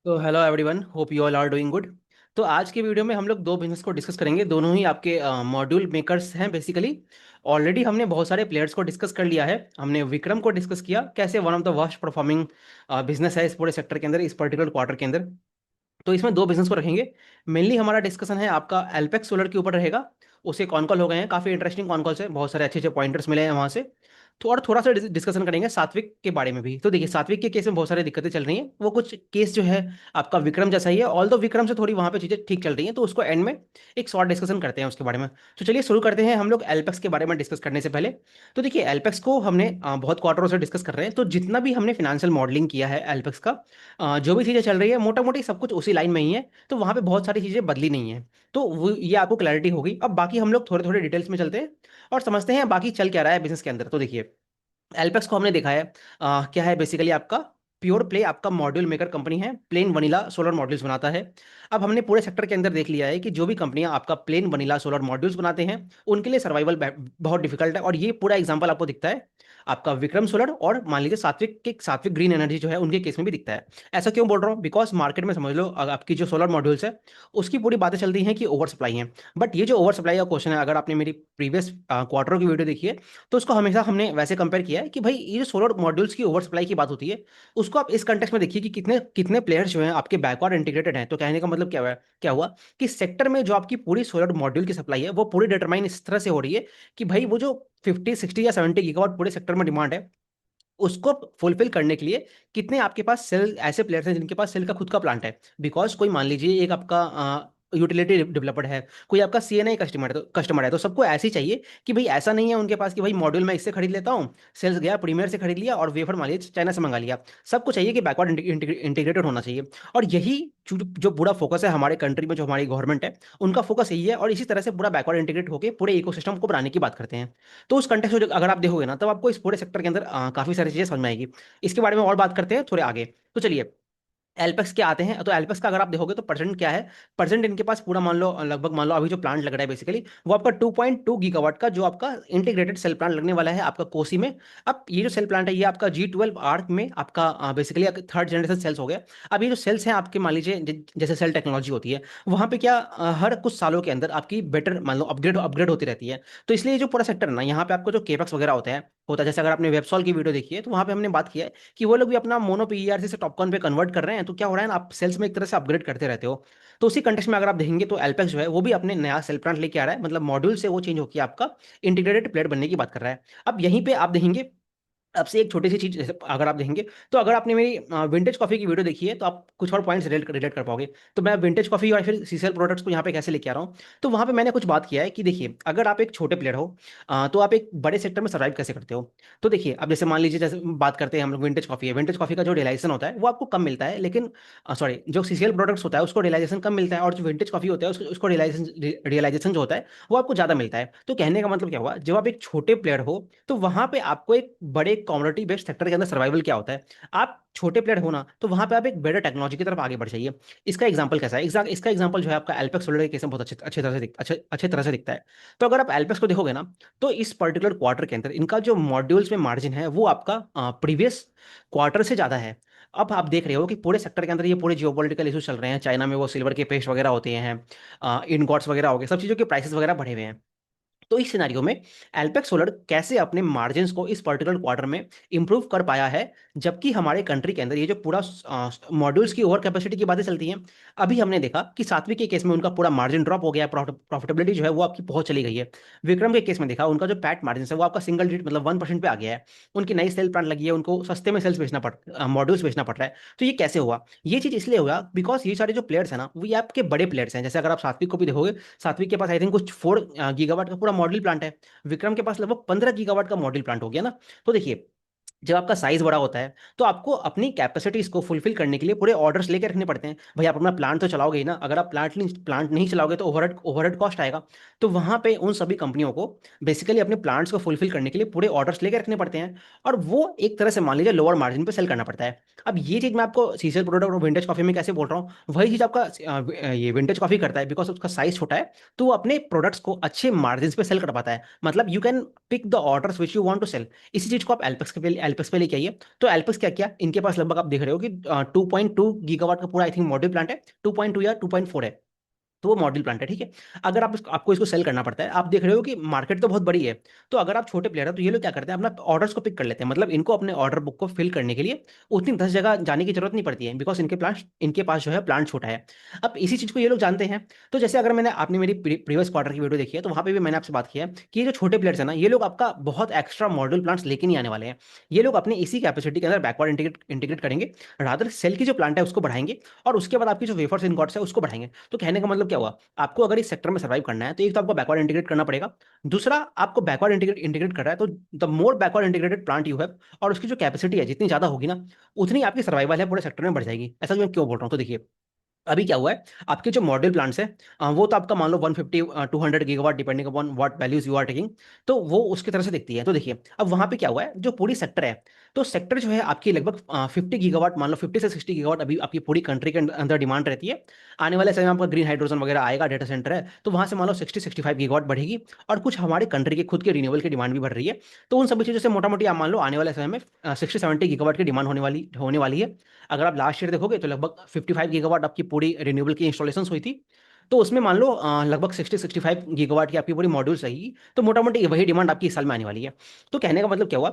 तो hello everyone, hope you all are doing good. तो आज के वीडियो में हम लोग दो बिजनेस को डिस्कस करेंगे। दोनों ही आपके मॉड्यूल मेकर्स हैं बेसिकली। ऑलरेडी हमने बहुत सारे प्लेयर्स को डिस्कस कर लिया है। हमने विक्रम को डिस्कस किया, कैसे one of the worst performing business है इस पूरे सेक्टर के अंदर, इस पर्टिकुलर क्वार्टर के अंदर। तो इसमें दो बिजनेस को रखेंगे। मेनली हमारा डिस्कशन है आपका एल्पेक्स सोलर के ऊपर रहेगा। उसे कॉन कॉल हो गए हैं, काफ़ी इंटरेस्टिंग कॉन कॉल्स है, बहुत सारे अच्छे अच्छे पॉइंटर्स मिले हैं वहाँ से। तो और थोड़ा सा डिस्कशन करेंगे सात्विक के बारे में भी। तो देखिए, सात्विक के केस में बहुत सारी दिक्कतें चल रही हैं। वो कुछ केस जो है आपका विक्रम जैसा ही है, ऑल दो विक्रम से थोड़ी वहाँ पे चीज़ें ठीक चल रही हैं। तो उसको एंड में एक शॉर्ट डिस्कशन करते हैं उसके बारे में। तो चलिए शुरू करते हैं हम लोग एल्पेक्स के बारे में डिस्कस करने से पहले। तो देखिए, एल्पेक्स को हमने बहुत क्वार्टरों से डिस्कस कर रहे हैं। तो जितना भी हमने फिनेंशियल मॉडलिंग किया है एल्पेक्स का, जो भी चीज़ें चल रही है मोटा मोटी सब कुछ उसी लाइन में ही है। तो वहाँ पे बहुत सारी चीज़ें बदली नहीं है। तो वो ये आपको क्लैरिटी होगी। अब बाकी हम लोग थोड़े थोड़े डिटेल्स में चलते हैं और समझते हैं बाकी चल क्या रहा है बिजनेस के अंदर। तो देखिए, एल्पेक्स को हमने देखा है, क्या है बेसिकली आपका प्योर प्ले आपका मॉड्यूल मेकर कंपनी है, प्लेन वनीला सोलर मॉड्यूल्स बनाता है। अब हमने पूरे सेक्टर के अंदर देख लिया है कि जो भी कंपनियां आपका प्लेन वनीला सोलर मॉड्यूल्स बनाते हैं, उनके लिए सर्वाइवल बहुत डिफिकल्ट है। और ये पूरा एग्जांपल आपको दिखता है आपका विक्रम सोलर और मान लीजिए सात्विक ग्रीन एनर्जी जो है उनके केस में भी दिखता है। ऐसा क्यों बोल रहा हूँ? बिकॉज मार्केट में समझ लो आपकी जो सोलर मॉड्यूल्स है उसकी पूरी बातें चल रही हैं कि ओवर सप्लाई है। बट ये जो ओवर सप्लाई का क्वेश्चन है, अगर आपने मेरी प्रीवियस क्वार्टर की वीडियो देखी है, तो उसको हमेशा हमने वैसे कंपेयर किया है कि भाई ये जो सोलर मॉड्यूल्स की ओवर सप्लाई की बात होती है, उसको आप इस कंटेक्स्ट में देखिए कि कितने कितने प्लेयर्स जो हैं आपके बैकवर्ड इंटीग्रेटेड हैं। तो कहने का मतलब क्या हुआ कि सेक्टर में जो आपकी पूरी सोलर मॉड्यूल की सप्लाई है वो पूरी डिटरमाइन इस तरह से हो रही है कि भाई वो जो 50 60 या 70 गीगावाट पूरे सेक्टर में डिमांड है, उसको फुलफिल करने के लिए कितने आपके पास सेल ऐसे प्लेयर्स हैं जिनके पास सेल का खुद का प्लांट है। बिकॉज कोई मान लीजिए एक आपका यूटिलिटी डेवलपर है, कोई आपका सीएनआई कस्टमर है, तो सबको ऐसे ही चाहिए कि भाई ऐसा नहीं है उनके पास कि भाई मॉड्यूल मैं इससे खरीद लेता हूँ, सेल्स गया प्रीमियर से खरीद लिया और वेफर मान लीजिए चाइना से मंगा लिया। सबको चाहिए कि बैकवर्ड इंटीग्रेटेड होना चाहिए। और यही जो पूरा फोकस है हमारे कंट्री में, जो हमारी गवर्नमेंट है उनका फोकस यही है। और इसी तरह से पूरा बैकवर्ड इंटीग्रेट होकर पूरे इकोसिस्टम को बनाने की बात करते हैं। तो उस कंटेक्स्ट में अगर आप देखोगे ना, तब आपको इस पूरे सेक्टर के अंदर काफी सारी चीजें समझ में आएगी। इसके बारे में और बात करते हैं थोड़े आगे। तो चलिए, एल्पेक्स के आते हैं। तो एल्पेक्स का अगर आप देखोगे तो परसेंट क्या है, परसेंट इनके पास पूरा मान लो, लगभग मान लो अभी जो प्लांट लग रहा है बेसिकली वो आपका 2.2 गीगावाट का जो आपका इंटीग्रेटेड सेल प्लांट लगने वाला है आपका कोसी में। अब ये जो सेल प्लांट है ये आपका G12 आर्क में आपका बेसिकली थर्ड जनरेशन सेल्स हो गया। अब ये जो सेल्स हैं आपके मान लीजिए जैसे सेल टेक्नोलॉजी होती है, वहाँ पे क्या हर कुछ सालों के अंदर आपकी बेटर मान लो अपग्रेड अपग्रेड होती रहती है। तो इसलिए ये जो पूरा सेक्टर है ना, यहाँ पे आपको जो केपेक्स वगैरह होता है जैसे अगर आपने वेबसॉल की वीडियो देखी है तो वहाँ पे हमने बात किया है कि वो लोग भी अपना मोनो पीईआरसी से टॉपकॉन पे कन्वर्ट कर रहे हैं। तो क्या हो रहा है ना, आप सेल्स में एक तरह से अपग्रेड करते रहते हो। तो उसी कंटेक्स्ट में अगर आप देखेंगे तो एल्पेक्स जो है वो भी अपने नया सेल प्लांट लेके आ रहा है, मतलब मॉड्यूल से वो चेंज होकर आपका इंटीग्रेटेड प्लेट बनने की बात कर रहा है। अब यहीं पे आप देखेंगे, अब से एक छोटी सी चीज जैसे अगर आप देखेंगे, तो अगर आपने मेरी विंटेज कॉफी की वीडियो देखी है तो आप कुछ और पॉइंट्स रिलेट कर पाओगे। तो मैं विंटेज कॉफी और फिर सीसीएल प्रोडक्ट्स को यहाँ पे कैसे लेके आ रहा हूँ, तो वहाँ पे मैंने कुछ बात किया है कि देखिए, अगर आप एक छोटे प्लेयर हो तो आप एक बड़े सेक्टर में सर्वाइव कैसे करते हो। तो देखिए, अब जैसे मान लीजिए, जैसे बात करते हैं हम लोग विंटेज कॉफी है, विंटेज कॉफी का जो रियलाइजेशन होता है वो आपको कम मिलता है, लेकिन सॉरी, जो सीसीएल प्रोडक्ट्स होता है उसको रियलाइजेशन कम मिलता है, और जो विंटेज कॉफी होता है उसको रियलाइजेशन जो होता है वो आपको ज़्यादा मिलता है। तो कहने का मतलब क्या हुआ, जब आप एक छोटे प्लेयर हो तो वहां पे आपको एक बड़े कम्युनिटी बेस्ड सेक्टर के अंदर सर्वाइवल क्या होता है, आप छोटे प्लेयर हो ना, तो वहां पे आप एक बेटर टेक्नोलॉजी की तरफ आगे बढ़ जाइए। इसका एग्जांपल कैसा है, इसका एग्जांपल जो है आपका एल्पेक्स सोलर के केस में बहुत अच्छे तरह से दिखता है। तो अगर आप एल्पेक्स को देखोगे ना, तो इस पर्टिकुलर क्वार्टर के अंदर इनका जो मॉड्यूल्स में मार्जिन है वो आपका प्रीवियस क्वार्टर से ज्यादा है। अब आप देख रहे हो कि पूरे सेक्टर के अंदर ये पूरे जियोपॉलिटिकल इशूज चल रहे हैं, चाइना में वो सिल्वर के पेस्ट वगैरह होते हैं, इनगॉट्स वगैरह हो गए, सब चीज़ों के प्राइसेस वगैरह बढ़े हुए हैं। तो इस सिनारियो में एल्पेक्स सोलर कैसे अपने मार्जिन्स को इस पर्टिकुलर क्वार्टर में इंप्रूव कर पाया है, जबकि हमारे कंट्री के अंदर ये जो पूरा मॉड्यूल्स की ओवर कैपेसिटी की बातें चलती हैं। अभी हमने देखा कि सात्विक के केस में उनका पूरा मार्जिन ड्रॉप हो गया, प्रॉफिटेबिलिटी जो है वो आपकी बहुत चली गई है। विक्रम के केस में देखा उनका जो पैट मार्जिन है वो आपका सिंगल डिजिट मतलब 1% पे आ गया है। उनकी नई सेल प्लांट लगी है, उनको सस्ते में सेल्स बेचना पड़ मॉड्यूल्स बेचना पड़ रहा है। तो ये कैसे हुआ, ये चीज इसलिए हुआ बिकॉज ये सारे जो प्लेयर्स हैं ना वो ये आपके बड़े प्लेयर्स हैं। जैसे अगर आप सात्विक को भी देखोगे, सात्विक के पास आई थिंक कुछ 4 गीगावाट का पूरा मॉडल प्लांट है। विक्रम के पास लगभग 15 गीगावाट का मॉडल प्लांट हो गया ना। तो देखिए, जब आपका साइज बड़ा होता है तो आपको अपनी कैपेसिटीज को फुलफिल करने के लिए पूरे ऑर्डर्स लेके रखने पड़ते हैं। भाई आप अपना प्लांट तो चलाओगे ही ना, अगर आप प्लांट नहीं चलाओगे तो ओवरहेड कॉस्ट आएगा। तो वहां पे उन सभी कंपनियों को बेसिकली अपने प्लांट्स को फुलफिल करने के लिए पूरे ऑर्डर्स लेके रखने पड़ते हैं। और वो एक तरह से मान लीजिए लोअर मार्जिन पे सेल करना पड़ता है। अब ये चीज मैं आपको सीसीएल प्रोडक्ट और विंटेज कॉफी में कैसे बोल रहा हूँ, वही चीज आपका ये विंटेज कॉफी करता है, बिकॉज उसका साइज छोटा है। तो वो अपने प्रोडक्ट्स को अच्छे मार्जिन पे सेल कर पाता है। मतलब you can pick the orders which you want to sell. इसी चीज को आप एल्पस पे लेके आइए। तो एल्पस क्या किया, इनके पास लगभग आप देख रहे हो कि 2.2 गीगावाट का पूरा आई थिंक मॉड्यूल प्लांट है, 2.2 या 2.4 है। तो वो मॉड्यूल प्लांट है, ठीक है। अगर आपको इसको सेल करना पड़ता है, आप देख रहे हो कि मार्केट तो बहुत बड़ी है। तो अगर आप छोटे प्लेयर हो तो ये लोग क्या करते हैं, अपना ऑर्डर्स को पिक कर लेते हैं, मतलब इनको अपने ऑर्डर बुक को फिल करने के लिए उतनी 10 जगह जाने की जरूरत नहीं पड़ती है, बिकॉज इनके पास जो है प्लांट छोटा है। अब इसी चीज को ये लोग जानते हैं। तो जैसे अगर आपने मेरी प्रीवियस क्वार्टर की वीडियो देखी है, तो वहां पे भी मैंने आपसे बात किया है कि ये जो छोटे प्लेयर्स है ना, ये लोग आपका बहुत एक्स्ट्रा मॉड्यूल प्लांट्स लेके नहीं आने वाले हैं। ये लोग अपने इसी कैपेसिटी के अंदर बैकवर्ड इंटीग्रेट करेंगे, रादर सेल की जो प्लांट है उसको बढ़ाएंगे, और उसके बाद आपकी जो वेफर्स इनगॉट्स है उसको बढ़ाएंगे। तो कहने का मतलब क्या हुआ, आपको अगर इस सेक्टर में सर्वाइव करना है तो एक तो आपको बैकवर्ड इंटीग्रेट करना पड़ेगा, दूसरा आपको बैकवर्ड इंटीग्रेट कर रहा है तो the more backward integrated plant you have, और उसकी जो कैपेसिटी है जितनी ज्यादा होगी ना, उतनी आपकी सर्वाइवल है पूरे सेक्टर में बढ़ जाएगी। ऐसा मैं क्यों बोल रहा हूँ, तो देखिए अभी क्या हुआ है, आपके जो मॉडल प्लांट्स है वो तो आपका मान लो 150 200 gigawatt depending upon what values you are taking, तो वो उसकी तरह से दिखती है। तो देखिए अब वहां पे क्या हुआ है, जो पूरी सेक्टर है, तो सेक्टर जो है आपकी लगभग 50 गीगावाट, मान लो 50 से 60 गीगावाट अभी आपकी पूरी कंट्री के अंदर डिमांड रहती है। आने वाले समय में आपका ग्रीन हाइड्रोजन वगैरह आएगा, डेटा सेंटर है, तो वहां से मान लो 60 65 गीगावाट बढ़ेगी, और कुछ हमारे कंट्री के खुद के रिन्यूएबल की डिमांड भी बढ़ रही है। तो उन सभी चीजों से मोटा मोटी आप मान लो आने वाले समय में 60 70 गीगावाट की डिमांड होने वाली है। अगर आप लास्ट ईयर देखोगे तो लगभग 55 गीगावाट आपकी पूरी रिन्यूएबल की इंस्टॉलेशन हुई थी। तो उसमें मान लो लगभग 60 65 गीगावाट की आपकी पूरी मॉड्यूल्स रहेगी, तो मोटा मोटी वही डिमांड आपकी इस साल में आने वाली है। तो कहने का मतलब क्या हुआ,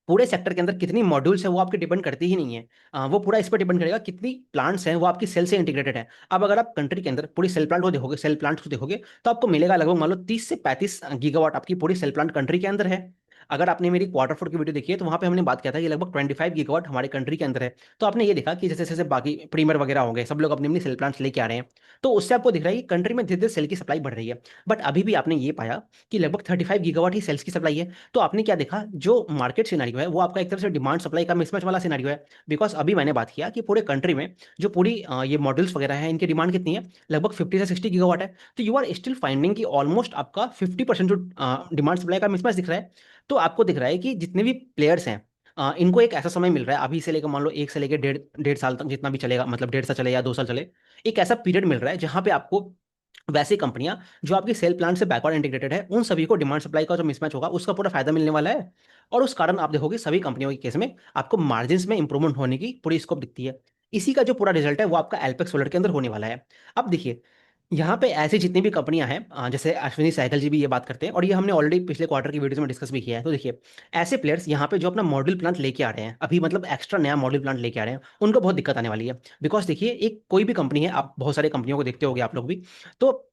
पूरे सेक्टर के अंदर कितनी मॉड्यूल्स है वो आपके डिपेंड करती ही नहीं है। वो पूरा इस पर डिपेंड करेगा कितनी प्लांट्स हैं वो आपकी सेल से इंटीग्रेटेड है। अब अगर आप कंट्री के अंदर पूरी सेल प्लांट को देखोगे, तो आपको मिलेगा लगभग मान लो 30 से 35 गीगावाट आपकी पूरी सेल प्लांट कंट्री के अंदर है। अगर आपने मेरी क्वार्टर फोर की वीडियो देखी है तो वहां पे हमने बात किया था कि लगभग 25 गीगावाट हमारे कंट्री के अंदर है। तो आपने ये देखा कि जैसे जैसे बाकी प्रीमियर वगैरह हो गए, सब लोग अपनी अपनी सेल प्लांट्स लेके आ रहे हैं, तो उससे आपको दिख रहा है कि कंट्री में धीरे धीरे सेल की सप्लाई बढ़ रही है। बट अभी भी आपने ये पाया कि लगभग 35 गीगावाट ही सेल्स की सप्लाई है। तो आपने क्या देखा, जो मार्केट सिनेरियो है वो आपका एक तरह से डिमांड सप्लाई का मिसमैच वाला सिनेरियो है। बिकॉज अभी मैंने बात किया कि पूरे कंट्री में जो पूरी ये मॉडल्स वगैरह है, इनकी डिमांड कितनी है, लगभग 50 से 60 गीगावाट है। तो यू आर स्टिल फाइंडिंग कि ऑलमोस्ट आपका 50% जो डिमांड सप्लाई का मिसमैच दिख रहा है। तो आपको दिख रहा है कि जितने भी प्लेयर्स हैं, इनको एक ऐसा समय मिल रहा है अभी से लेकर मान लो 1 से लेकर डेढ़ डेढ़ साल तक, जितना भी चलेगा, मतलब 1.5 साल चले या 2 साल चले, एक ऐसा पीरियड मिल रहा है जहां पे आपको वैसी कंपनियां जो आपकी सेल प्लांट से बैकवर्ड इंटीग्रेटेड है, उन सभी को डिमांड सप्लाई का जो मिसमैच होगा उसका पूरा फायदा मिलने वाला है। और उस कारण आप देखोगे सभी कंपनियों के केस में आपको मार्जिन में इंप्रूवमेंट होने की पूरी स्कोप दिखती है। इसी का जो पूरा रिजल्ट है वो आपका एल्पेक्स सोलर के अंदर होने वाला है। अब देखिए यहाँ पे ऐसी जितनी भी कंपनियां हैं, जैसे अश्विनी सहगल जी भी ये बात करते हैं, और ये हमने ऑलरेडी पिछले क्वार्टर की वीडियो में डिस्कस भी किया है। तो देखिए ऐसे प्लेयर्स यहाँ पे जो अपना मॉड्यूल प्लांट लेके आ रहे हैं अभी, मतलब एक्स्ट्रा नया मॉड्यूल प्लांट लेके आ रहे हैं, उनको बहुत दिक्कत आने वाली है। बिकॉज देखिए एक कोई भी कंपनी है, आप बहुत सारी कंपनियों को देखते होगे आप लोग भी, तो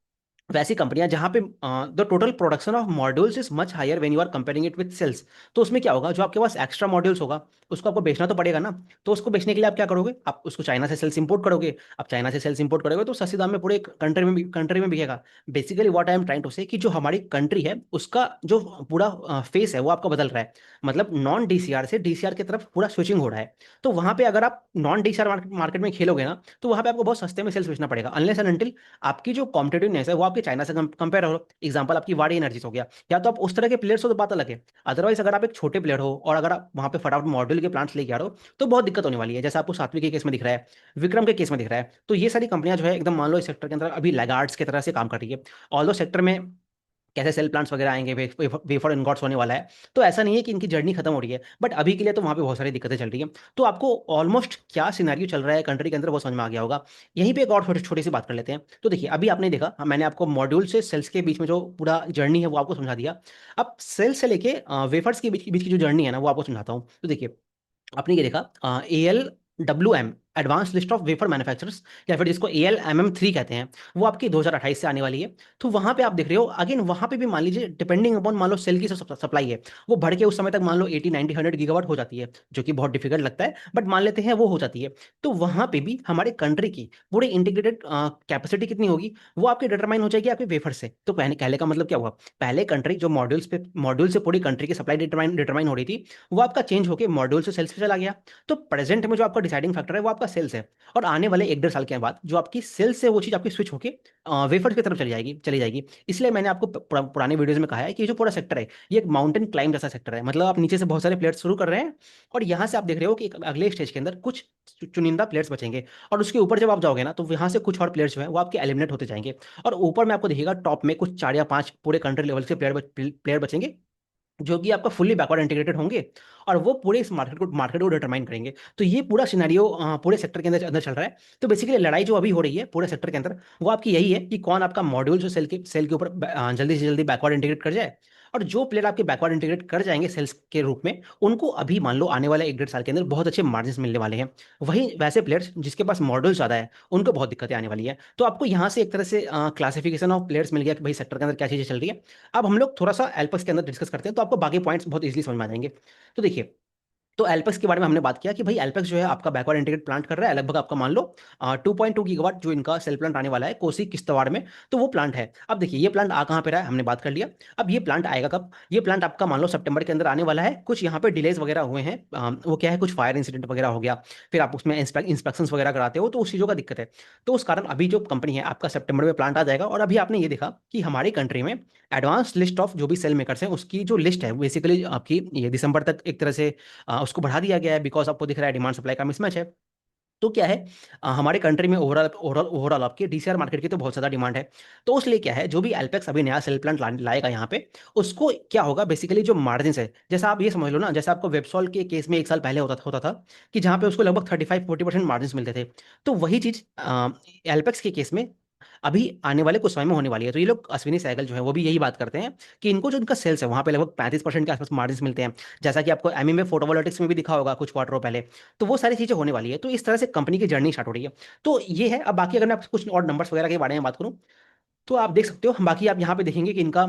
वैसी कंपनियां जहां पे the total production of modules is much higher when you are comparing it with cells. तो उसमें क्या होगा, जो आपके पास एक्स्ट्रा मॉड्यूल्स होगा उसको आपको बेचना तो पड़ेगा ना। तो उसको बेचने के लिए आप क्या करोगे, आप उसको चाइना से सेल्स इंपोर्ट करोगे। आप चाइना से सेल्स इंपोर्ट करोगे तो सस्ती दाम में पूरे कंट्री में बिकेगा। Basically what I am trying to say कि जो हमारी कंट्री है उसका जो पूरा फेस है वो आपका बदल रहा है, मतलब नॉन डीसीआर से डीसीआर की तरफ पूरा स्विचिंग हो रहा है। तो वहां पे अगर आप नॉन डीसीआर मार्केट में खेलोगे ना, तो वहां पे आपको बहुत सस्ते में सेल्स बेचना पड़ेगा, अनलेस एंड अनटिल आपकी जो कॉम्पिटेटिवनेस है वो आपके चाइना से कंपेयर हो। एग्जांपल आपकी वाडी एनर्जीज हो गया, या तो आप उस तरह के प्लेयर्स हो तो बात अलग है। अदरवाइज अगर आप एक छोटे प्लेयर हो और अगर आप वहां पे फटाफट मॉड्यूल के प्लांट्स लेके आ रहे हो, तो बहुत दिक्कत होने वाली है, जैसे आपको सात्विक के केस में दिख रहा है, विक्रम के केस में दिख रहा है। तो ये सारी कंपनियां जो है एकदम मान लो इस सेक्टर के अंदर अभी लैगार्ड्स की तरह से काम कर रही है। ऑल्दो सेक्टर में कैसे सेल प्लांट्स वगैरह आएंगे, वेफर इनगॉट्स होने वाला है, तो ऐसा नहीं है कि इनकी जर्नी खत्म हो रही है, बट अभी के लिए तो वहाँ पे बहुत सारी दिक्कतें चल रही है। तो आपको ऑलमोस्ट क्या सिनारियो चल रहा है कंट्री के अंदर वो समझ में आ गया होगा। यहीं पे एक और छोटी छोटी सी बात कर लेते हैं। तो देखिए अभी आपने देखा, मैंने आपको मॉड्यूल से सेल्स के बीच में जो पूरा जर्नी है वो आपको समझा दिया। अब सेल से लेके वेफर्स के बीच की जो जर्नी है ना वो आपको समझाता हूँ। तो देखिए आपने ये देखा ALWM, advance list of wafer manufacturers, या फिर जिसको ALMM3 कहते हैं, वो आपकी 2028 से आने वाली है। तो वहां पे आप देख रहे हो अगेन, वहां पे भी मान लीजिए डिपेंडिंग अपॉन मान लो सेल की सप्लाई है, वो बढ़ के उस समय तक मान लो 80 90 100 गीगावाट हो जाती है, जो कि बहुत डिफिकल्ट लगता है, बट मान लेते हैं वो हो जाती है। तो वहां पे भी हमारे कंट्री की पूरी इंटीग्रेटेड कैपेसिटी कितनी होगी, वो आपकी डिटरमाइन हो जाएगी आपके वेफर से। तो कहने का मतलब क्या हुआ, पहले कंट्री जो मॉड्यूल से पूरी कंट्री की सप्लाई डिटरमाइन हो रही थी, वो आपका चेंज होकर मॉड्यूल से सेल्स पे चला गया। तो प्रेजेंट में जो आपका डिसाइडिंग फैक्टर है वो आपका सेल्स है, और आने वाले 1 1.5 साल के बाद जो आपकी सेल्स है वो चीज आपकी स्विच होके वेफर्स की तरफ चली जाएगी। इसलिए मैंने आपको पुराने वीडियोस में कहा है कि ये जो पूरा सेक्टर है ये एक माउंटेन क्लाइंब जैसा सेक्टर है, मतलब आप नीचे से बहुत सारे प्लेयर्स शुरू कर रहे हैं, और यहाँ से आप देख रहे हो कि एक अगले स्टेज के अंदर कुछ चुनिंदा प्लेयर्स बचेंगे, और उसके ऊपर जब आप जाओगे ना तो यहाँ से कुछ और प्लेयर्स जो है वो आपके एलिमिनेट होते जाएंगे, और ऊपर में आपको देखिएगा टॉप में कुछ 4 या 5 पूरे कंट्री लेवल के प्लेयर बचेंगे, जो कि आपका फुल्ली बैकवर्ड इंटीग्रेटेड होंगे, और वो पूरे इस मार्केट को डिटरमाइन करेंगे। तो ये पूरा सिनेरियो पूरे सेक्टर के अंदर अंदर चल रहा है। तो बेसिकली लड़ाई जो अभी हो रही है पूरे सेक्टर के अंदर, वो आपकी यही है कि कौन आपका मॉड्यूल जो सेल के ऊपर जल्दी से जल्दी बैकवर्ड इंटीग्रेट कर जाए। और जो प्लेयर आपके बैकवर्ड इंटीग्रेट कर जाएंगे सेल्स के रूप में, उनको अभी मान लो आने वाले 1 डेढ़ साल के अंदर बहुत अच्छे मार्जिन मिलने वाले हैं। वहीं वैसे प्लेयर्स जिसके पास मॉडल ज़्यादा है, उनको बहुत दिक्कतें आने वाली है। तो आपको यहाँ से एक तरह से क्लासिफिकेशन ऑफ प्लेयर्स मिल गया कि भाई सेक्टर के अंदर क्या चीज़ें चल रही है। अब हम लोग थोड़ा सा एल्पस के अंदर डिस्कस करते हैं, तो आपको बाकी पॉइंट्स बहुत इजीली समझ में आ जाएंगे। तो देखिए, तो एल्पेक्स के बारे में हमने बात किया कि भाई एल्पेक्स जो है आपका बैकवर्ड इंटीग्रेट प्लांट कर रहा है, लगभग आपका मान लो 2.2 गीगावाट जो इनका सेल प्लांट आने वाला है कोसी किश्तवाड़ में। तो वो प्लांट है। अब देखिए ये प्लांट आ कहाँ पे रहा है, हमने बात कर लिया। अब ये प्लांट आएगा कब, ये प्लांट आपका मान लो सितंबर के अंदर आने वाला है। कुछ यहाँ पे डिलेज वगैरह हुए हैं, वो क्या है, कुछ फायर इंसिडेंट वगैरह हो गया, फिर आप उसमें इंस्पेक्शन वगैरह कराते हो, तो उस चीज़ों का दिक्कत है। तो उस कारण अभी जो कंपनी है आपका सितंबर में प्लांट आ जाएगा। और अभी आपने ये देखा कि हमारी कंट्री में एडवांस लिस्ट ऑफ जो भी सेल मेकर्स हैं उसकी जो लिस्ट है बेसिकली आपकी ये दिसंबर तक एक तरह से उसको बढ़ा दिया गया है, बिकॉज आपको दिख रहा है डिमांड सप्लाई का मिसमैच है। तो क्या है, हमारे कंट्री में ओवरऑल ओवरऑल ओवरऑल आपकी डीसीआर मार्केट की तो बहुत ज़्यादा डिमांड है। तो उसलिए क्या है, जो भी एल्पेक्स अभी नया सेल प्लांट लाएगा यहाँ पे, उसको क्या होगा बेसिकली जो मार्जिन है, जैसा आप ये समझ लो ना, जैसा आपको वेबसॉल के केस में 1 साल पहले होता था कि जहाँ पे उसको लगभग 35-40% मार्जिन मिलते थे। तो वही चीज़ एल्पेक्स के केस में अभी आने वाले कुछ समय में होने वाली है। तो ये लोग अश्विनी सहगल जो है वो भी यही बात करते हैं कि इनको जो इनका सेल्स है वहाँ पे लगभग 35% के आसपास मार्जिन मिलते हैं, जैसा कि आपको एमी में फोटोवोल्टिक्स में भी दिखा होगा कुछ क्वार्टरों पहले। तो वो सारी चीज़ें होने वाली है। तो इस तरह से कंपनी की जर्नी स्टार्ट हो रही है। तो ये है। अब बाकी अगर मैं आपसे कुछ और नंबर्स वगैरह के बारे में बात करूँ, तो आप देख सकते हो, बाकी आप यहाँ पे देखेंगे कि इनका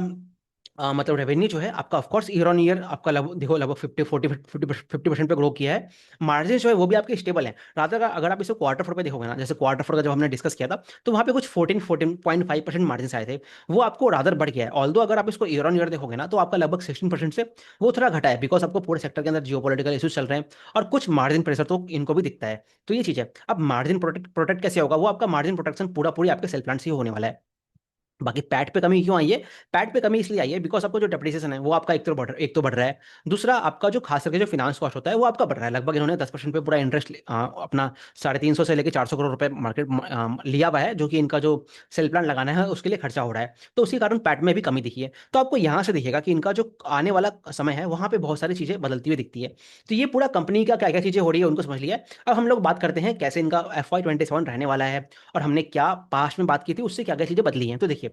मतलब रेवेन्यू जो है आपका ऑफकोर्स ईयर ऑन ईयर आपका देखो लगभग 50% पे ग्रो किया है। मार्जिन जो है वो भी आपके स्टेबल है। रात अगर आप इसे क्वार्टर फोर पे देखोगे ना, जैसे क्वार्टर फोर का जब हमने डिस्कस किया था, तो वहाँ पे कुछ 14.5% मार्जिन आए थे। वो आपको रादर बढ़ गया है। ऑल्दो अगर आप इसको ईयर ऑन ईयर देखोगे ना, तो आपका लगभग 16% से वो थोड़ा घटा है, बिकॉज आपको पूरे सेक्टर के अंदर जियोपॉलिटिकल इश्यूज चल रहे हैं और कुछ मार्जिन प्रेशर तो इनको भी दिखता है। तो ये चीज़ है। अब मार्जिन प्रोटेक्ट कैसे होगा, वो आपका मार्जिन प्रोटेक्शन पूरा पूरी आपके सेल प्लांट से ही होने वाला है। बाकी पैट पे कमी क्यों आई है, पैट पे कमी इसलिए आई है बिकॉज आपको जो डेप्रिसिएशन है वो आपका एक तो बढ़ रहा है। दूसरा आपका जो खास करके जो फिनांस कॉस्ट होता है वो आपका बढ़ रहा है। लगभग इन्होंने 10% पे पूरा इंटरेस्ट अपना 350 से लेकर 400 करोड़ रुपए मार्केट लिया हुआ है, जो कि इनका जो सेल प्लान लगाना है उसके लिए खर्चा हो रहा है। तो उसी कारण पैट में भी कमी दिखी है। तो आपको यहाँ से दिखेगा कि इनका जो आने वाला समय है वहाँ पे बहुत सारी चीज़ें बदलती हुई दिखती है। तो ये पूरा कंपनी का क्या क्या चीज़ें हो रही है उनको समझ लिया है। अब हम लोग बात करते हैं कैसे इनका FY 27 रहने वाला है, और हमने क्या पास्ट में बात की थी उससे क्या क्या चीज़ें बदली हैं। तो देखिए,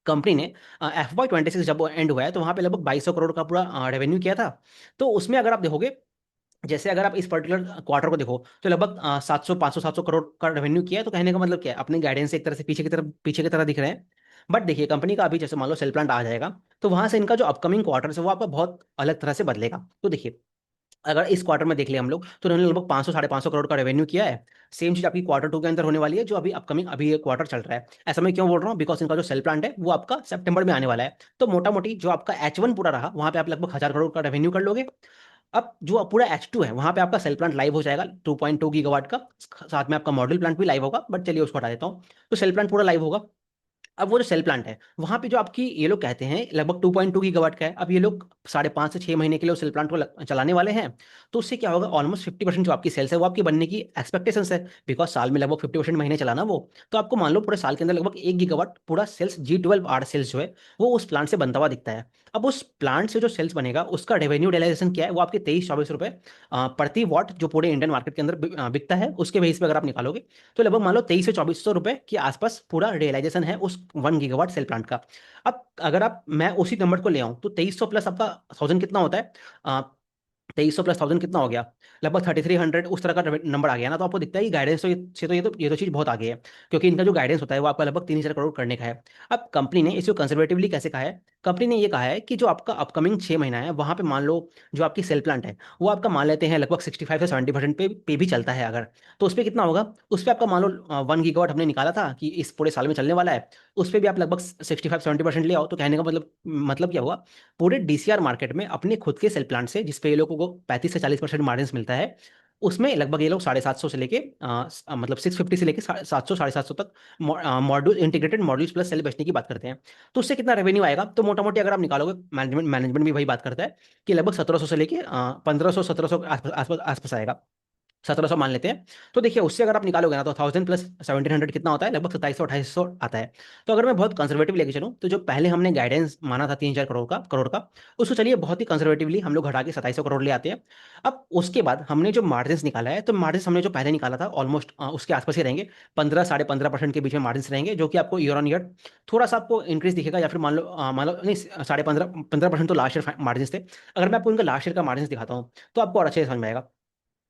कंपनी ने FY 26 जब एंड हुआ है तो वहाँ पे लगभग 2200 करोड़ का पूरा रेवेन्यू किया था। तो उसमें अगर आप देखोगे, जैसे अगर आप इस पर्टिकुलर क्वार्टर को देखो, तो लगभग 700 का रेवेन्यू किया है। तो कहने का मतलब क्या है, अपने गाइडेंस से एक तरह से पीछे की तरह दिख रहे हैं। बट देखिए कंपनी का अभी जैसे मान लो सेल प्लांट आ जाएगा, तो वहां से इनका जो अपकमिंग क्वार्टर है वो आपका बहुत अलग तरह से बदलेगा। तो देखिए, अगर इस क्वार्टर में देख लिया हम लोग, तो उन्होंने लगभग 500 साढ़े 500 करोड़ का रेवेन्यू किया है। सेम चीज आपकी क्वार्टर 2 के अंदर होने वाली है, जो अभी अपकमिंग अभी ये क्वार्टर चल रहा है। ऐसा मैं क्यों बोल रहा हूँ, बिकॉज इनका जो सेल प्लांट है वो आपका सितंबर में आने वाला है। तो मोटा मोटी जो आपका H1 पूरा रहा वहां पे आप लगभग 1000 करोड़ का रेवेन्यू कर लोगे। अब जो पूरा H2 है वहां पे आपका सेल प्लांट लाइव हो जाएगा 2.2 गीगावाट का। साथ में आपका मॉडल प्लांट भी लाइव होगा, बट चलिए उसको हटा देता हूँ। तो सेल प्लांट पूरा लाइव होगा। अब वो जो सेल प्लांट है वहां पे जो आपकी ये लोग कहते हैं लगभग 2.2 गीगावाट का है। अब ये लोग 5.5 से 6 महीने के लिए उस सेल प्लांट को चलाने वाले हैं। तो उससे क्या होगा, ऑलमोस्ट 50% जो आपकी सेल्स है वो आपकी बनने की एक्सपेक्टेशंस है, बिकॉज साल में लगभग 50% महीने चलाना वो। तो आपको मान लो पूरे साल के अंदर लगभग 1 गीगावाट पूरा सेल्स G12R सेल्स जो है वो उस प्लांट से बनता हुआ दिखता है। अब उस प्लांट से जो सेल्स बनेगा उसका रेवेन्यू रियलाइजेशन क्या है, वो आपके 23-24 रुपए प्रति वॉट जो पूरे इंडियन मार्केट के अंदर बिकता है, उसके बेस पे अगर आप निकालोगे, तो लगभग मान लो 2300 से 2400 रुपए के आसपास पूरा रियलाइजेशन है उस 1 गीगावाट सेल प्लांट का। अब अगर आप मैं उसी नंबर को ले आऊं, तो 2300 प्लस आपका 1000 कितना होता है, 2300 प्लस 1000 कितना हो गया, लगभग 3300 उस तरह का नंबर आ गया ना। तो आपको दिखता है कि गाइडेंस तो ये तो चीज़ बहुत आगे है, क्योंकि इनका जो गाइडेंस होता है वो आपका लगभग 3000 करोड़ करने का है। अब कंपनी ने इसको कंजर्वेटिवली कैसे कहा है, कंपनी ने ये कहा है कि जो आपका अपकमिंग 6 महीना है वहां पे मान लो जो आपकी सेल प्लांट है वो आपका मान लेते हैं लगभग 65 से 70% पे भी चलता है अगर, तो उस पर कितना होगा, उस पर आपका मान लो 1 गीगावाट हमने निकाला था कि इस पूरे साल में चलने वाला है, उस पर भी आप लगभग 65-70% ले आओ। तो कहने का मतलब क्या हुआ, पूरे DCR मार्केट में अपने खुद के सेल प्लांट से जिसपे ये लोगों को 35 से 40% मार्जिन मिलता है, उसमें लगभग ये लोग 750 से लेके मतलब 650 से लेके 700 750 तक module integrated modules plus cell बेचने की बात करते हैं। तो उससे कितना रेवेन्यू आएगा, तो मोटा मोटी अगर आप निकालोगे, मैनेजमेंट भी वही बात करता है कि लगभग 1700 से लेके 1500 1700 आसपास आसपास आएगा। 1700 मान लेते हैं। तो देखिए उससे अगर आप निकालोगे ना तो 1000 प्लस 1700 कितना होता है, लगभग 2700 2800 आता है। तो अगर मैं बहुत कंजर्वेटिव लेके चलूँ तो जो पहले हमने गाइडेंस माना था 3 4 करोड़ का उसको चलिए बहुत ही कंजर्वेटिवली हम लोग घटा के 2700 करोड़ ले आते हैं। अब उसके बाद हमने जो मार्जिन निकाला है, तो मार्जिन हमने जो पहले निकाला था ऑलमोस्ट उसके आसपास ही रहेंगे, 15 15.5% के बीच में मार्जिन रहेंगे, जो कि आपको ईयर ऑन ईयर थोड़ा सा आपको इंक्रीज दिखेगा, या फिर मान लो नहीं 15.5 15% तो लास्ट ईयर मार्जिन थे। अगर मैं आपको इनका लास्ट ईयर का मार्जिन दिखाता हूँ तो आपको और अच्छे से समझ में आएगा।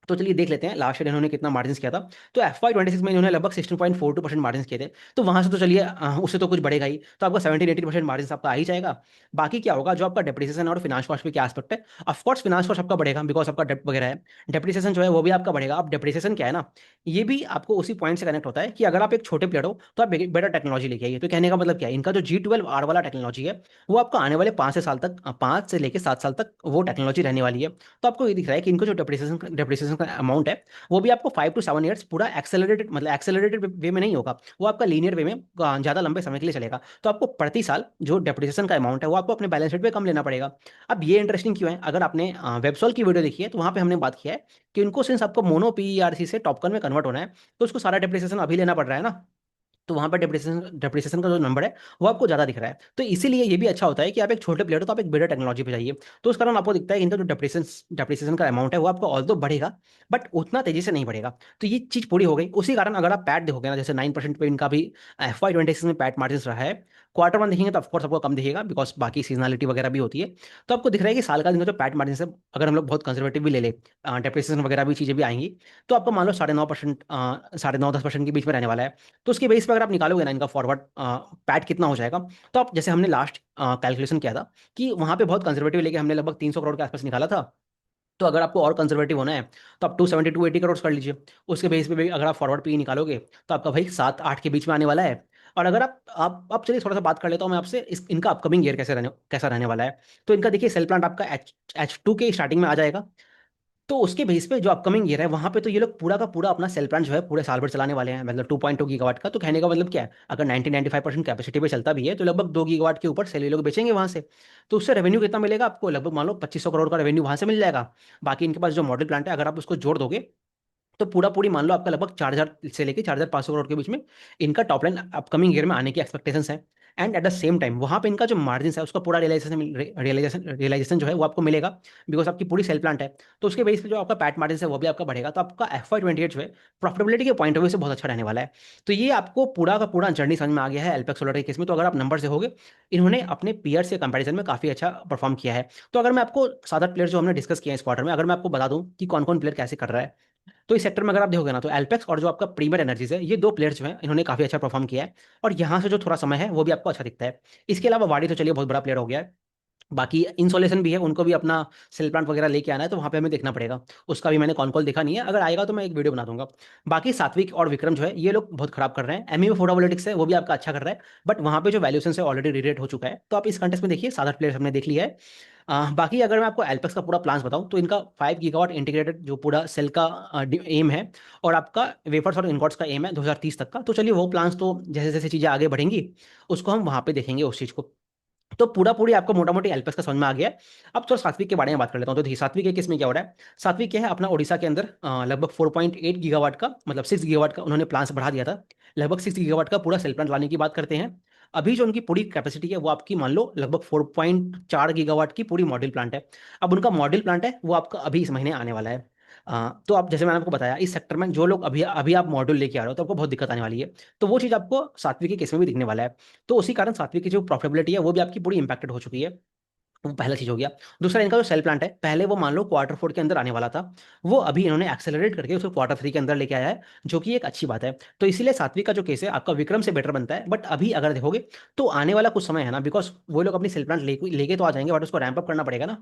तो चलिए देख लेते हैं लास्ट ईयर इन्होंने कितना मार्जिन किया था। तो FY 26 में इन्होंने लगभग 16.42% मार्जिन किए थे। तो वहां से तो चलिए उससे तो कुछ बढ़ेगा ही, तो आपका 17 18% मार्जिन आपका आ ही जाएगा। बाकी क्या होगा, जो आपका डेप्रिसिएशन और फिनांस कॉस्ट पे क्या एस्पेक्ट है, ऑफकोर्स फिनांस कॉस्ट आपका बढ़ेगा बिकॉज आपका डेप्ट वगैरह है। डेप्रिसिएशन जो है वो भी आपका बढ़ेगा। अब डेप्रिसिएशन क्या है ना, ये भी आपको उसी पॉइंट से कनेक्ट होता है कि अगर आप एक छोटे प्लेयर हो तो आप बेटर टेक्नोलॉजी लेके आइए। तो कहने का मतलब क्या है, इनका जो G12R वाला टेक्नोलॉजी है वो आपको आने वाले 5 से साल तक, 5 से लेकर 7 साल तक वो टेक्नोलॉजी रहने वाली है। तो आपको ये दिख रहा है कि इनको जो डेप्रिसिएशन का अमाउंट है वो भी आपको 5 to 7 ईयर्स पूरा एक्सेलरेटेड, मतलब एक्सेलरेटेड वे में नहीं होगा, वो आपका लीनियर वे में ज़्यादा लंबे समय के लिए चलेगा। तो आपको प्रति साल जो डेप्रिसिएशन का अमाउंट है वो आपको अपने बैलेंस शीट पे कम लेना पड़ेगा। अब ये इंटरेस्टिंग क्यों है, अगर आपने वेबसॉल की वीडियो देखी है तो वहाँ पे हमने बात किया है कि उनको सिंस आपको मोनो PERC से टॉपकन में कन्वर्ट होना है, तो उसको सारा डेप्रिसिएशन अभी लेना पड़ रहा है ना। तो वहां पर डेप्रिसिएशन का जो नंबर है वो आपको ज्यादा दिख रहा है। तो इसीलिए ये भी अच्छा होता है कि आप एक छोटे प्लेयर हो तो आप एक बेटर टेक्नोलॉजी पे जाइए। तो उस कारण आपको दिखता है कि इनका जो डेप्रिसिएशन का अमाउंट है वो आपको ऑल्दो बढ़ेगा, बट उतना तेजी से नहीं बढ़ेगा। तो ये चीज पूरी हो गई। उसी कारण अगर आप पैट देखोगे ना, जैसे 9% पे इनका भी FY 26 में पैट मार्जिन रहा है, Q1 देखेंगे तो ऑफकोर्स आपको कम दिखेगा बिकॉज बाकी सीजनलिटी वगैरह भी होती है। तो आपको दिख रहा है कि साल का इनका जो पैट मार्जिन है, अगर हम लोग बहुत कंजर्वेटिव भी ले ले, डेप्रिसिएशन वगैरह भी चीजें भी आएंगी, तो आपको मान लो 9.5%, 9.5 10% के बीच में रहने वाला है। तो उसके बेस पर अगर आप निकालोगे ना इनका फॉरवर्ड पैट कितना हो जाएगा, तो आप जैसे हमने लास्ट कैलकुलेशन किया था कि वहां पे बहुत कंजर्वेटिव लेके हमने लगभग 300 करोड़ के आसपास निकाला था। तो अगर आपको और कंजर्वेटिव होना है तो आप 270 280 करोड़ कर लीजिए। उसके बेस पे भी अगर आप फॉरवर्ड पे निकालोगे तो आपका भाई 7 8 के बीच में आने वाला है। और अगर आप चलिए थोड़ा सा बात कर लेता हूँ मैं आपसे, इनका अपकमिंग ईयर कैसा रहने वाला है। तो इनका देखिए सेल प्लांट आपका H2 के स्टार्टिंग में आ जाएगा। तो उसके बेस पे जो अपकमिंग ईयर है वहां पे तो ये लोग पूरा का पूरा अपना सेल प्लांट जो है पूरे साल भर चलाने वाले हैं, मतलब 2.2 गीगावाट का। तो कहने का मतलब क्या है, अगर 90 95% कैपेसिटी पे चलता भी है तो लगभग 2 गीगावाट के ऊपर सेल ये लोग बेचेंगे वहां से। तो उससे रेवेन्यू कितना मिलेगा आपको, लगभग मान लो 2500 करोड़ का रेवेन्यू वहां से मिल जाएगा। बाकी इनके पास जो मॉडल प्लांट है अगर आप उसको जोड़ दोगे तो पूरा पूरी मान लो आपका लगभग 4,000 से लेके 4,500 करोड़ के बीच में इनका टॉप लाइन अपकमिंग ईयर में आने की एक्सपेक्टेशंस है। And at the same time वहां पे इनका जो मार्जिन है उसका पूरा रियलाइजेशन जो है वो आपको मिलेगा बिकॉज आपकी पूरी सेल प्लांट है। तो उसके बेस पे जो आपका पैट मार्जिन है वो भी आपका बढ़ेगा। तो आपका FY 28 जो है प्रॉफिटेबिलिटी के पॉइंट ऑफ व्यू से बहुत अच्छा रहने वाला है। तो ये आपको पूरा का पूरा जर्नी समझ में आ गया है एल्पेक्स सोलर के केस में। तो अगर आप नंबर से होगे, इन्होंने अपने पीयर से कंपैरिजन में काफी अच्छा परफॉर्म किया है। तो अगर मैं आपको 7 8 प्लेयर जो हमने डिस्कस किया है इस क्वार्टर में, अगर मैं आपको बता दूं कि कौन कौन प्लेयर कैसे कर रहा है, तो इस सेक्टर में अगर आप देखोगे ना तो एल्पेक्स और जो आपका प्रीमियर एनर्जीज है, ये दो प्लेयर्स जो हैं इन्होंने काफी अच्छा परफॉर्म किया है। और यहाँ से जो थोड़ा समय है वो भी आपको अच्छा दिखता है। इसके अलावा वाडी तो चलिए बहुत बड़ा प्लेयर हो गया है। बाकी इंसोलेशन भी है, उनको भी अपना सेल प्लांट वगैरह लेके आना है, तो वहाँ पे हमें देखना पड़ेगा। उसका भी मैंने कॉल देखा नहीं है, अगर आएगा तो मैं एक वीडियो बना दूंगा। बाकी सात्विक और विक्रम जो है ये लोग बहुत खराब कर रहे हैं। एमईओ फोटोवोल्टिक्स है वो भी आपका अच्छा कर रहा है, बट वहाँ पे जो वैल्यूएशन है ऑलरेडी रिलेट हो चुका है। तो आप इस कंटेस्ट में देखिए 7 8 प्लेयर्स हमने देख लिया है। बाकी अगर मैं आपको एल्पेक्स का पूरा प्लान्स बताऊं तो इनका 5 गीगावाट इंटीग्रेटेड जो पूरा सेल का एम है, और आपका वेफर्स और इनगॉट्स का एम है 2030 तक का। तो चलिए वो प्लान्स तो जैसे जैसे चीज़ें आगे बढ़ेंगी उसको हम वहाँ पे देखेंगे उस चीज़ को। तो पूरा पूरी आपको मोटा मोटी एल्पेक्स का समझ में आ गया है। अब थोड़ा सात्विक के बारे में बात कर लेता हूँ। तो देखिए सात्विक के किस में क्या हो रहा है, सात्विक क्या है अपना ओडिशा के अंदर लगभग 4.8 गीगावाट का, मतलब 6 गीगावाट का उन्होंने प्लान बढ़ा दिया था। लगभग 6 गीगावाट का पूरा सेल प्लांट लाने की बात करते हैं। अभी जो उनकी पूरी कैपेसिटी है वो आपकी मान लो लगभग 4.4 गीगावाट की पूरी मॉडल प्लांट है। अब उनका मॉडल प्लांट है वो आपका अभी इस महीने आने वाला है। तो आप जैसे मैंने आपको बताया इस सेक्टर में जो लोग अभी अभी आप मॉड्यूल लेके आ रहे हो तो आपको बहुत दिक्कत आने वाली है। तो वो चीज़ आपको सात्विक के केस में भी दिखने वाला है। तो उसी कारण सात्विक की जो प्रॉफिटेबिलिटी है वो भी आपकी पूरी इंपैक्टेड हो चुकी है। वो पहला चीज हो गया। दूसरा इनका जो सेल प्लांट है, पहले वो मान लो Q4 के अंदर आने वाला था, वो अभी इन्होंने एक्सेलरेट करके उसको Q3 के अंदर लेके आया है, जो कि एक अच्छी बात है। तो इसीलिए सात्विक का जो केस है आपका विक्रम से बेटर बनता है। बट अभी अगर देखोगे तो आने वाला कुछ समय है ना, बिकॉज वो लोग अपनी सेल प्लांट लेके तो आ जाएंगे बट उसको रैंप अप करना पड़ेगा ना।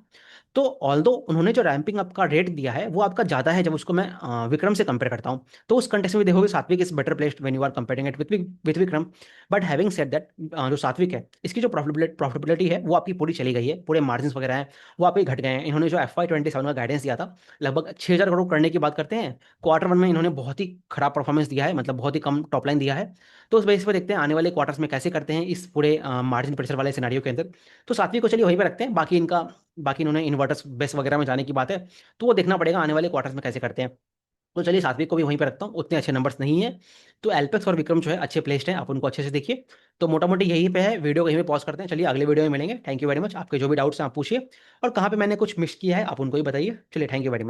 तो ऑल्दो उन्होंने जो रैंपिंग अप का रेट दिया है वो आपका ज्यादा है जब उसको मैं विक्रम से कंपेयर करता हूँ। तो उस कंटेक्स्ट में देखोगे Satvik is better placed when you are comparing it with Vikram. But having said that, जो सात्विक है इसकी जो प्रॉफिटेबिलिटी है वो आपकी पूरी चली गई है, पूरे मार्जिन वगैरह हैं वो आपके घट गए हैं। इन्होंने जो FY 27 का गाइडेंस दिया था लगभग 6,000 करोड़ करने की बात करते हैं, Q1 में इन्होंने बहुत ही खराब परफॉर्मेंस दिया है, मतलब बहुत ही कम टॉप लाइन दिया है। तो उस बेस पर देखते हैं आने वाले क्वार्टर्स में कैसे करते हैं इस पूरे मार्जिन प्रेशर वाले सिनारियो के अंदर। तो सात्विक को चलिए वहीं पर रखते हैं। बाकी इन्होंने इन्वर्टर्स बेस वगैरह में जाने की बात है, तो वो देखना पड़ेगा आने वाले क्वार्टर्स में कैसे करते हैं। तो चलिए सात्विक को भी वहीं पर रखता हूँ, उतने अच्छे नंबर्स नहीं है। तो एल्पेक्स और विक्रम जो है अच्छे प्लेस्ड हैं, आप उनको अच्छे से देखिए। तो मोटा मोटी यहीं पे है, वीडियो को यहीं पे पॉज करते हैं। चलिए अगले वीडियो में मिलेंगे। Thank you very much. आपके जो भी डाउट्स हैं आप पूछिए, और कहाँ पे मैंने कुछ मिस किया है आप उनको ही बताइए। चलिए थैंक यू वेरी मच।